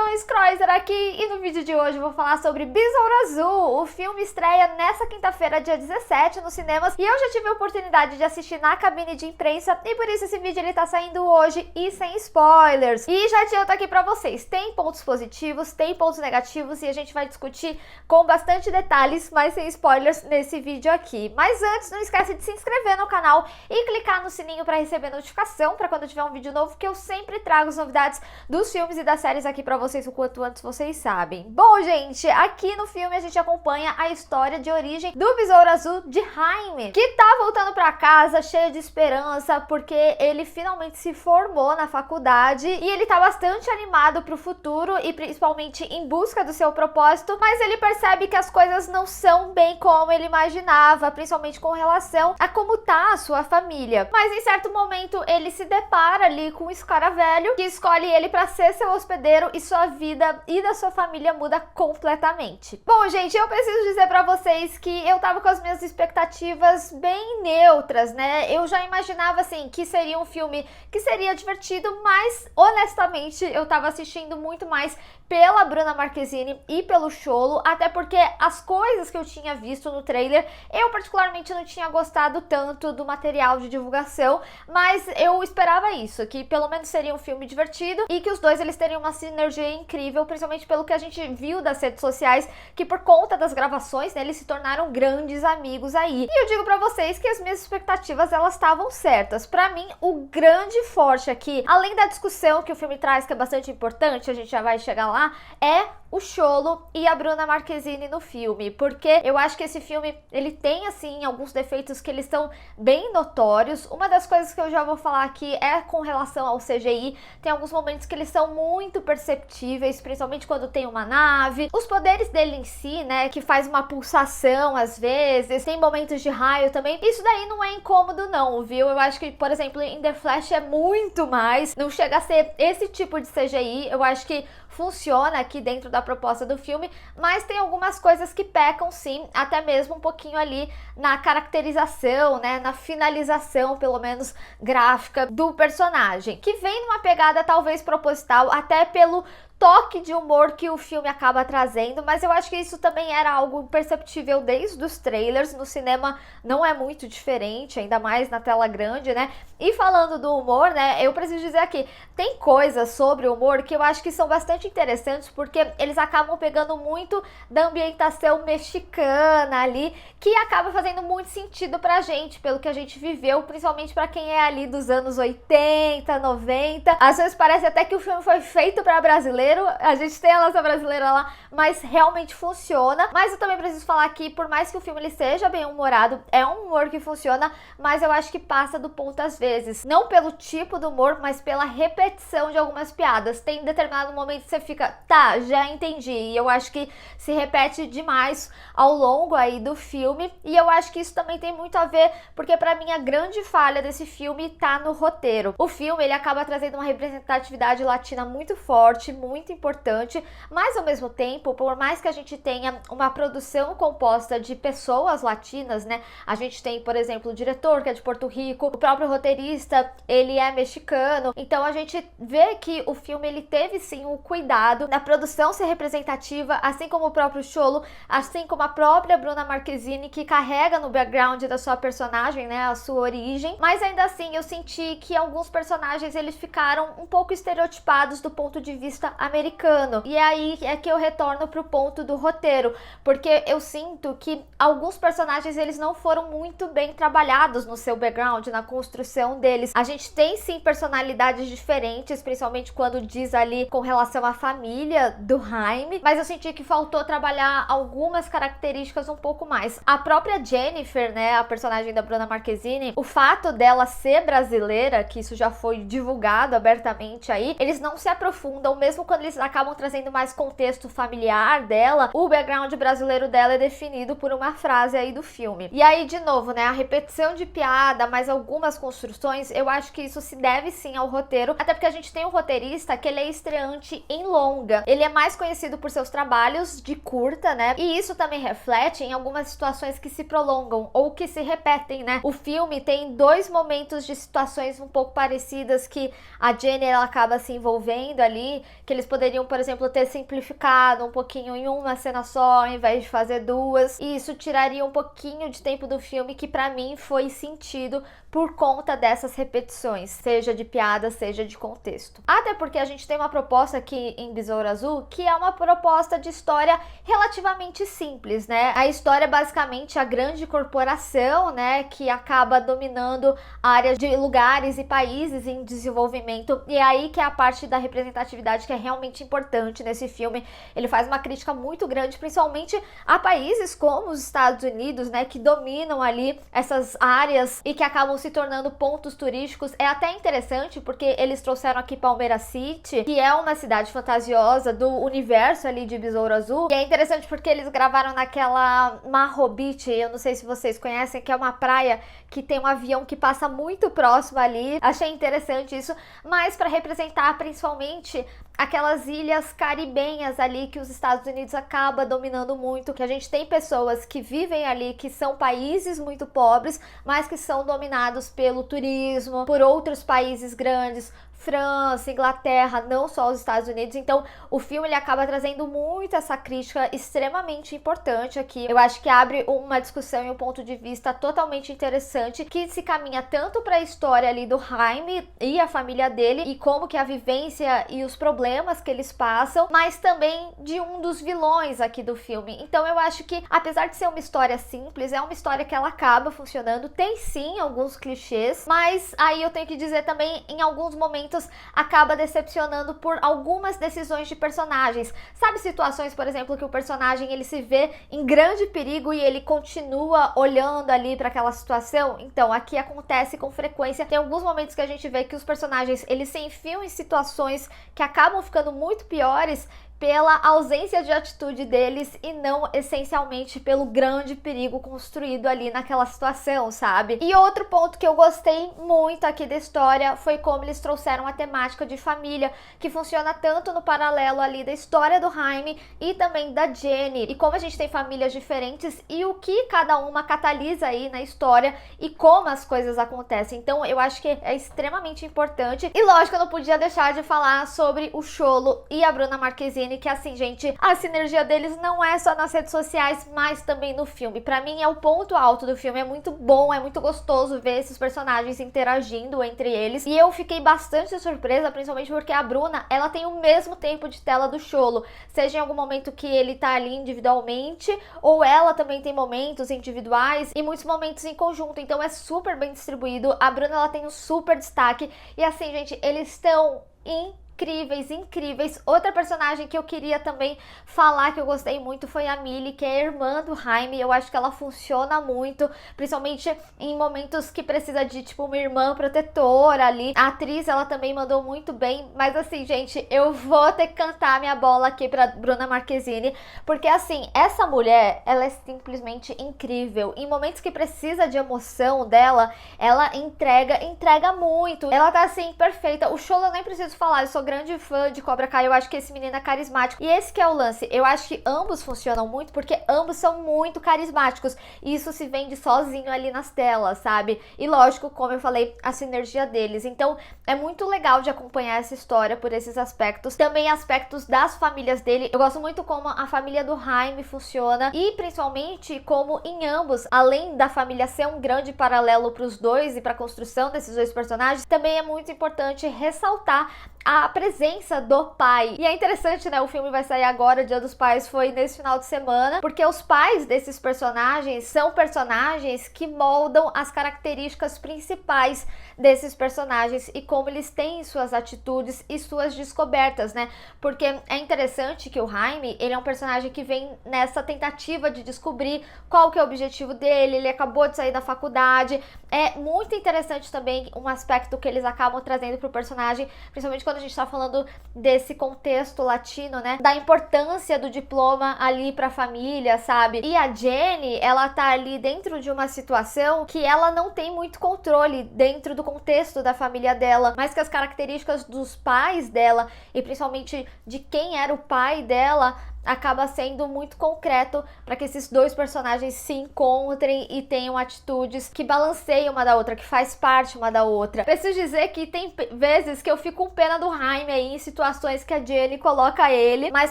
Então, Scroizer aqui, e no vídeo de hoje eu vou falar sobre Besouro Azul. O filme estreia nessa quinta-feira, dia 17, nos cinemas, e eu já tive a oportunidade de assistir na cabine de imprensa, e por isso esse vídeo ele tá saindo hoje e sem spoilers. E já adianto aqui pra vocês, tem pontos positivos, tem pontos negativos, e a gente vai discutir com bastante detalhes, mas sem spoilers nesse vídeo aqui. Mas antes, não esquece de se inscrever no canal e clicar no sininho pra receber notificação, pra quando tiver um vídeo novo, que eu sempre trago as novidades dos filmes e das séries aqui pra vocês o quanto antes vocês sabem. Bom, gente, aqui no filme a gente acompanha a história de origem do Besouro Azul de Jaime, que tá voltando pra casa cheio de esperança, porque ele finalmente se formou na faculdade e ele tá bastante animado pro futuro e principalmente em busca do seu propósito, mas ele percebe que as coisas não são bem como ele imaginava, principalmente com relação a como tá a sua família. Mas em certo momento ele se depara ali com esse cara velho que escolhe ele pra ser seu hospedeiro e sua vida e da sua família muda completamente. Bom, gente, eu preciso dizer pra vocês que eu tava com as minhas expectativas bem neutras, né? Eu já imaginava, assim, que seria um filme que seria divertido, mas, honestamente, eu tava assistindo muito mais pela Bruna Marquezine e pelo Xolo, até porque as coisas que eu tinha visto no trailer, eu particularmente não tinha gostado tanto do material de divulgação, mas eu esperava isso, que pelo menos seria um filme divertido e que os dois eles teriam uma sinergia incrível, principalmente pelo que a gente viu das redes sociais, que por conta das gravações, né, eles se tornaram grandes amigos aí. E eu digo pra vocês que as minhas expectativas, elas estavam certas. Pra mim, o grande forte aqui, além da discussão que o filme traz, que é bastante importante, a gente já vai chegar lá, é o Xolo e a Bruna Marquezine no filme, porque eu acho que esse filme, ele tem, assim, alguns defeitos que eles são bem notórios. Uma das coisas que eu já vou falar aqui é com relação ao CGI. Tem alguns momentos que eles são muito perceptíveis, principalmente quando tem uma nave. Os poderes dele em si, né, que faz uma pulsação às vezes, tem momentos de raio também. Isso daí não é incômodo não, viu? Eu acho que, por exemplo, em The Flash é muito mais, não chega a ser esse tipo de CGI. Eu acho que funciona aqui dentro da proposta do filme, mas tem algumas coisas que pecam sim, até mesmo um pouquinho ali na caracterização, né, na finalização, pelo menos gráfica, do personagem, que vem numa pegada talvez proposital, até pelo toque de humor que o filme acaba trazendo, mas eu acho que isso também era algo perceptível desde os trailers. No cinema não é muito diferente, ainda mais na tela grande, né? E falando do humor, né, eu preciso dizer aqui, tem coisas sobre o humor que eu acho que são bastante interessantes, porque eles acabam pegando muito da ambientação mexicana ali, que acaba fazendo muito sentido pra gente, pelo que a gente viveu, principalmente pra quem é ali dos anos 80, 90. Às vezes parece até que o filme foi feito pra brasileiro. A gente tem a nossa brasileira lá, mas realmente funciona. Mas eu também preciso falar que, por mais que o filme ele seja bem humorado, é um humor que funciona, mas eu acho que passa do ponto às vezes. Não pelo tipo do humor, mas pela repetição de algumas piadas. Tem determinado momento que você fica, tá, já entendi. E eu acho que se repete demais ao longo aí do filme. E eu acho que isso também tem muito a ver, porque pra mim a grande falha desse filme tá no roteiro. O filme, ele acaba trazendo uma representatividade latina muito forte, muito importante, mas ao mesmo tempo, por mais que a gente tenha uma produção composta de pessoas latinas, né, a gente tem, por exemplo, o diretor, que é de Porto Rico, o próprio roteirista, ele é mexicano, então a gente vê que o filme, ele teve sim o cuidado da produção ser representativa, assim como o próprio Xolo, assim como a própria Bruna Marquezine, que carrega no background da sua personagem, né, a sua origem, mas ainda assim eu senti que alguns personagens, eles ficaram um pouco estereotipados do ponto de vista americano. E aí é que eu retorno pro ponto do roteiro, porque eu sinto que alguns personagens, eles não foram muito bem trabalhados no seu background, na construção deles. A gente tem sim personalidades diferentes, principalmente quando diz ali com relação à família do Jaime, mas eu senti que faltou trabalhar algumas características um pouco mais. A própria Jennifer, né, a personagem da Bruna Marquezine, o fato dela ser brasileira, que isso já foi divulgado abertamente aí, eles não se aprofundam, mesmo quando eles acabam trazendo mais contexto familiar dela, o background brasileiro dela é definido por uma frase aí do filme. E aí, de novo, né, a repetição de piada, mais algumas construções, eu acho que isso se deve sim ao roteiro, até porque a gente tem um roteirista que ele é estreante em longa. Ele é mais conhecido por seus trabalhos de curta, né, e isso também reflete em algumas situações que se prolongam ou que se repetem, né. O filme tem dois momentos de situações um pouco parecidas que a Jenny, ela acaba se envolvendo ali, que eles poderiam, por exemplo, ter simplificado um pouquinho em uma cena só, ao invés de fazer duas, e isso tiraria um pouquinho de tempo do filme, que pra mim foi sentido por conta dessas repetições, seja de piada, seja de contexto. Até porque a gente tem uma proposta aqui em Besouro Azul, que é uma proposta de história relativamente simples, né? A história é basicamente a grande corporação, né, que acaba dominando áreas de lugares e países em desenvolvimento, e é aí que é a parte da representatividade que é realmente importante nesse filme. Ele faz uma crítica muito grande, principalmente a países como os Estados Unidos, né, que dominam ali essas áreas e que acabam se tornando pontos turísticos. É até interessante porque eles trouxeram aqui Palmeira City, que é uma cidade fantasiosa do universo ali de Besouro Azul, e é interessante porque eles gravaram naquela Marro Beach, eu não sei se vocês conhecem, que é uma praia que tem um avião que passa muito próximo ali. Achei interessante isso, mas para representar principalmente aquelas ilhas caribenhas ali que os Estados Unidos acaba dominando muito, que a gente tem pessoas que vivem ali, que são países muito pobres, mas que são dominados pelo turismo, por outros países grandes, França, Inglaterra, não só os Estados Unidos. Então o filme ele acaba trazendo muito essa crítica extremamente importante aqui. Eu acho que abre uma discussão e um ponto de vista totalmente interessante, que se caminha tanto para a história ali do Jaime e a família dele, e como que a vivência e os problemas que eles passam, mas também de um dos vilões aqui do filme. Então eu acho que, apesar de ser uma história simples, é uma história que ela acaba funcionando. Tem sim alguns clichês, mas aí eu tenho que dizer também, em alguns momentos acaba decepcionando por algumas decisões de personagens. Sabe, situações, por exemplo, que o personagem ele se vê em grande perigo e ele continua olhando ali para aquela situação? Então, aqui acontece com frequência. Tem alguns momentos que a gente vê que os personagens eles se enfiam em situações que acabam ficando muito piores pela ausência de atitude deles e não essencialmente pelo grande perigo construído ali naquela situação, sabe? E outro ponto que eu gostei muito aqui da história foi como eles trouxeram a temática de família, que funciona tanto no paralelo ali da história do Jaime e também da Jenny, e como a gente tem famílias diferentes e o que cada uma catalisa aí na história e como as coisas acontecem. Então eu acho que é extremamente importante. E lógico, eu não podia deixar de falar sobre o Xolo e a Bruna Marquezine, que assim, gente, a sinergia deles não é só nas redes sociais, mas também no filme. Pra mim é o ponto alto do filme, é muito bom, é muito gostoso ver esses personagens interagindo entre eles, e eu fiquei bastante surpresa, principalmente porque a Bruna, ela tem o mesmo tempo de tela do Xolo, seja em algum momento que ele tá ali individualmente, ou ela também tem momentos individuais e muitos momentos em conjunto, então é super bem distribuído. A Bruna, ela tem um super destaque, e assim, gente, eles estão incríveis. Outra personagem que eu queria também falar que eu gostei muito foi a Millie, que é a irmã do Jaime. Eu acho que ela funciona muito, principalmente em momentos que precisa de, tipo, uma irmã protetora ali. A atriz, ela também mandou muito bem, mas assim, gente, eu vou ter que cantar minha bola aqui pra Bruna Marquezine, porque assim, essa mulher, ela é simplesmente incrível. Em momentos que precisa de emoção dela, ela entrega muito. Ela tá assim, perfeita. O Xolo eu nem preciso falar, eu sou grande fã de Cobra Kai, eu acho que esse menino é carismático. E esse que é o lance, eu acho que ambos funcionam muito, porque ambos são muito carismáticos. E isso se vende sozinho ali nas telas, sabe? E lógico, como eu falei, a sinergia deles. Então, é muito legal de acompanhar essa história por esses aspectos. Também aspectos das famílias dele. Eu gosto muito como a família do Jaime funciona. E principalmente como em ambos, além da família ser um grande paralelo para os dois e para a construção desses dois personagens, também é muito importante ressaltar a presença do pai. E é interessante, né? O filme vai sair agora, o Dia dos Pais foi nesse final de semana, porque os pais desses personagens são personagens que moldam as características principais desses personagens e como eles têm suas atitudes e suas descobertas, né? Porque é interessante que o Jaime, ele é um personagem que vem nessa tentativa de descobrir qual que é o objetivo dele, ele acabou de sair da faculdade. É muito interessante também um aspecto que eles acabam trazendo pro personagem, principalmente quando a gente tá falando desse contexto latino, né? Da importância do diploma ali pra família, sabe? E a Jenny, ela tá ali dentro de uma situação que ela não tem muito controle dentro do contexto da família dela, mas que as características dos pais dela, e principalmente de quem era o pai dela, acaba sendo muito concreto para que esses dois personagens se encontrem e tenham atitudes que balanceiam uma da outra, que faz parte uma da outra. Preciso dizer que tem vezes que eu fico com pena do Jaime aí em situações que a Jenny coloca ele, mas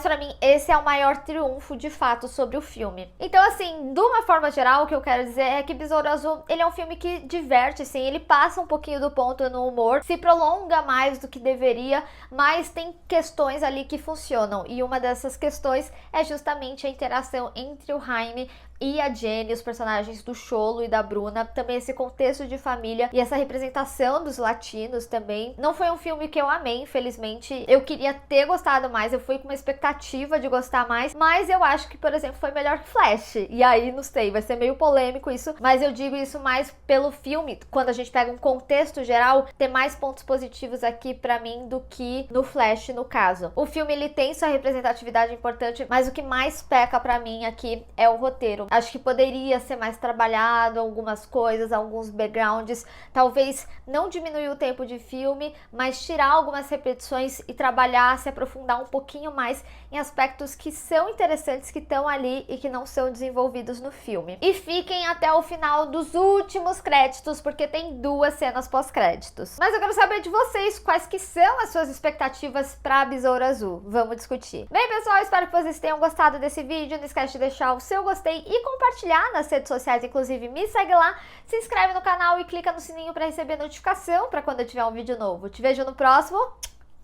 para mim esse é o maior triunfo de fato sobre o filme. Então assim, de uma forma geral, o que eu quero dizer é que Besouro Azul, ele é um filme que diverte, sim, ele passa um pouquinho do ponto no humor, se prolonga mais do que deveria, mas tem questões ali que funcionam, e uma dessas questões é justamente a interação entre o Jaime e a Jenny, os personagens do Xolo e da Bruna, também esse contexto de família e essa representação dos latinos também. Não foi um filme que eu amei, infelizmente, eu queria ter gostado mais, eu fui com uma expectativa de gostar mais, mas eu acho que, por exemplo, foi melhor que Flash, e aí, não sei, vai ser meio polêmico isso, mas eu digo isso mais pelo filme, quando a gente pega um contexto geral, tem mais pontos positivos aqui pra mim do que no Flash, no caso. O filme, ele tem sua representatividade importante, mas o que mais peca pra mim aqui é o roteiro. Acho que poderia ser mais trabalhado algumas coisas, alguns backgrounds, talvez não diminuir o tempo de filme, mas tirar algumas repetições e trabalhar, se aprofundar um pouquinho mais em aspectos que são interessantes, que estão ali e que não são desenvolvidos no filme. E fiquem até o final dos últimos créditos, porque tem 2 cenas pós-créditos. Mas eu quero saber de vocês, quais que são as suas expectativas para Besouro Azul? Vamos discutir. Bem, pessoal, espero que vocês tenham gostado desse vídeo. Não esquece de deixar o seu gostei e compartilhar nas redes sociais, inclusive me segue lá, se inscreve no canal e clica no sininho para receber notificação para quando eu tiver um vídeo novo. Te vejo no próximo.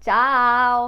Tchau!